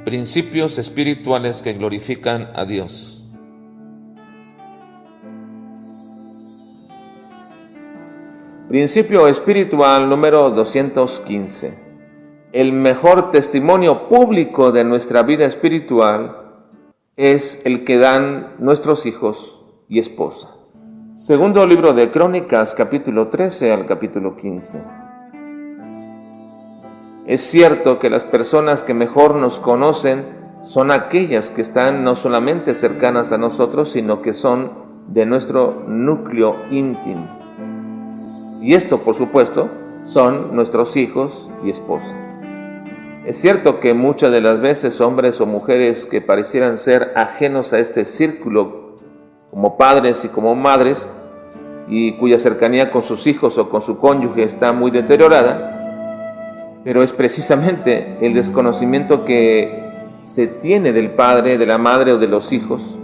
Principios espirituales que glorifican a Dios. Principio espiritual número 215. El mejor testimonio público de nuestra vida espiritual es el que dan nuestros hijos y esposa. Segundo libro de Crónicas, capítulo 13 al capítulo 15. Es cierto que las personas que mejor nos conocen son aquellas que están no solamente cercanas a nosotros, sino que son de nuestro núcleo íntimo. Y esto, por supuesto, son nuestros hijos y esposa. Es cierto que muchas de las veces hombres o mujeres que parecieran ser ajenos a este círculo, como padres y como madres, y cuya cercanía con sus hijos o con su cónyuge está muy deteriorada, pero es precisamente el desconocimiento que se tiene del padre, de la madre o de los hijos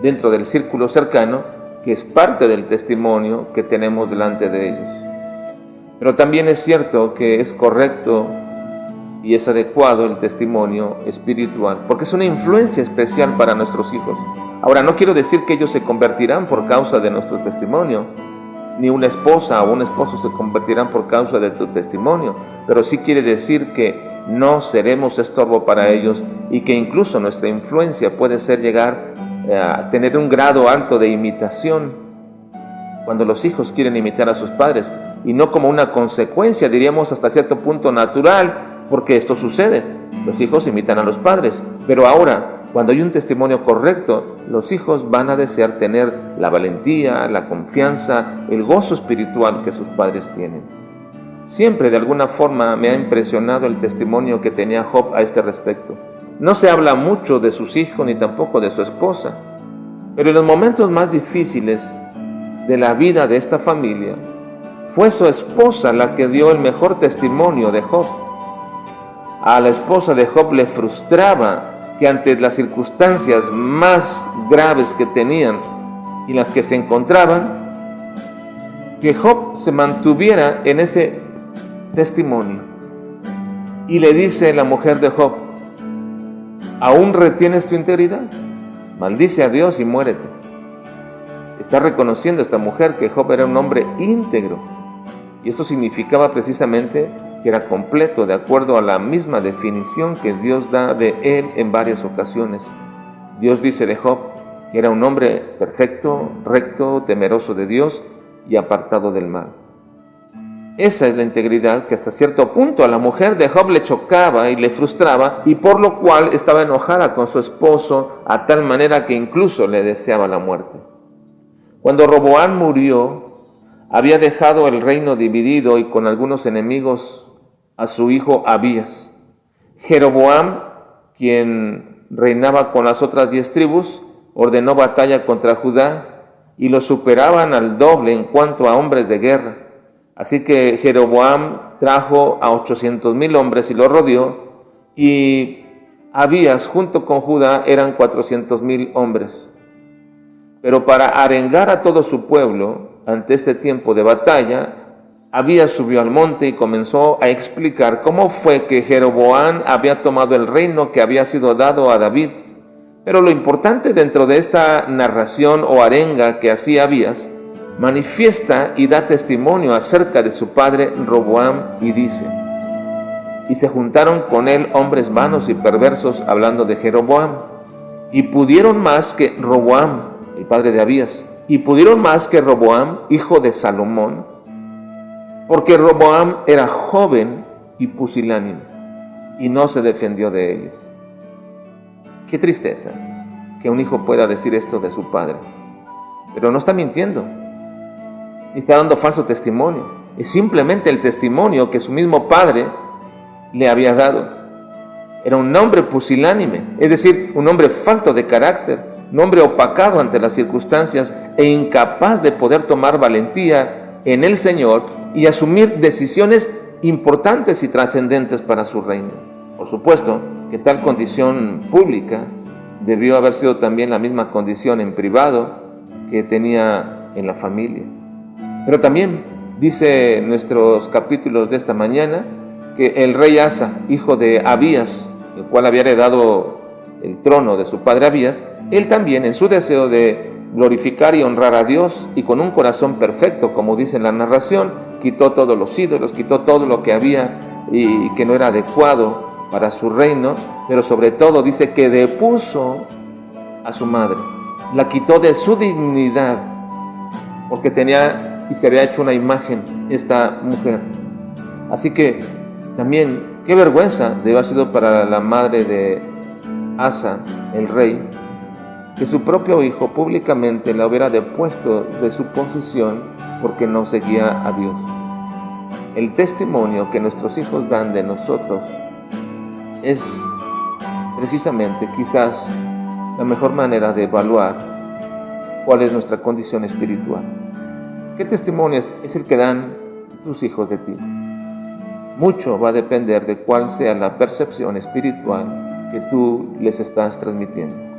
dentro del círculo cercano, que es parte del testimonio que tenemos delante de ellos. Pero también es cierto que es correcto y es adecuado el testimonio espiritual, porque es una influencia especial para nuestros hijos. Ahora, no quiero decir que ellos se convertirán por causa de nuestro testimonio, ni una esposa o un esposo se convertirán por causa de tu testimonio, pero sí quiere decir que no seremos estorbo para ellos y que incluso nuestra influencia puede ser llegar a tener un grado alto de imitación cuando los hijos quieren imitar a sus padres, y no como una consecuencia, diríamos hasta cierto punto natural, porque esto sucede, los hijos imitan a los padres, pero ahora, cuando hay un testimonio correcto, los hijos van a desear tener la valentía, la confianza, el gozo espiritual que sus padres tienen. Siempre de alguna forma me ha impresionado el testimonio que tenía Job a este respecto. No se habla mucho de sus hijos ni tampoco de su esposa, pero en los momentos más difíciles de la vida de esta familia, fue su esposa la que dio el mejor testimonio de Job. A la esposa de Job le frustraba que ante las circunstancias más graves que tenían y las que se encontraban, que Job se mantuviera en ese testimonio. Y le dice la mujer de Job: ¿aún retienes tu integridad? Maldice a Dios y muérete. Está reconociendo esta mujer que Job era un hombre íntegro, y eso significaba precisamente que era completo, de acuerdo a la misma definición que Dios da de él en varias ocasiones. Dios dice de Job que era un hombre perfecto, recto, temeroso de Dios y apartado del mal. Esa es la integridad que hasta cierto punto a la mujer de Job le chocaba y le frustraba, y por lo cual estaba enojada con su esposo a tal manera que incluso le deseaba la muerte. Cuando Roboam murió, había dejado el reino dividido y con algunos enemigos a su hijo Abías. Jeroboam, quien reinaba con las otras 10 tribus, ordenó batalla contra Judá y los superaban al doble en cuanto a hombres de guerra. Así que Jeroboam trajo a 800,000 hombres y los rodeó, y Abías junto con Judá eran 400,000 hombres. Pero para arengar a todo su pueblo ante este tiempo de batalla, Abías subió al monte y comenzó a explicar cómo fue que Jeroboam había tomado el reino que había sido dado a David. Pero lo importante dentro de esta narración o arenga que hacía Abías, manifiesta y da testimonio acerca de su padre Roboam, y dice: y se juntaron con él hombres vanos y perversos hablando de Jeroboam, y pudieron más que Roboam, el padre de Abías, y pudieron más que Roboam, hijo de Salomón, porque Roboam era joven y pusilánime, y no se defendió de ellos. Qué tristeza que un hijo pueda decir esto de su padre, pero no está mintiendo, ni está dando falso testimonio. Es simplemente el testimonio que su mismo padre le había dado. Era un hombre pusilánime, es decir, un hombre falto de carácter, un hombre opacado ante las circunstancias e incapaz de poder tomar valentía en el Señor y asumir decisiones importantes y trascendentes para su reino. Por supuesto que tal condición pública debió haber sido también la misma condición en privado que tenía en la familia. Pero también dice en nuestros capítulos de esta mañana que el rey Asa, hijo de Abías, el cual había heredado el trono de su padre Abías, él también, en su deseo de glorificar y honrar a Dios, y con un corazón perfecto, como dice la narración, quitó todos los ídolos, quitó todo lo que había y que no era adecuado para su reino, pero sobre todo dice que depuso a su madre, la quitó de su dignidad, porque tenía y se había hecho una imagen esta mujer. Así que también, qué vergüenza debió haber sido para la madre de Asa, el rey, que su propio hijo públicamente la hubiera depuesto de su posición porque no seguía a Dios. El testimonio que nuestros hijos dan de nosotros es precisamente quizás la mejor manera de evaluar cuál es nuestra condición espiritual. ¿Qué testimonio es el que dan tus hijos de ti? Mucho va a depender de cuál sea la percepción espiritual que tú les estás transmitiendo.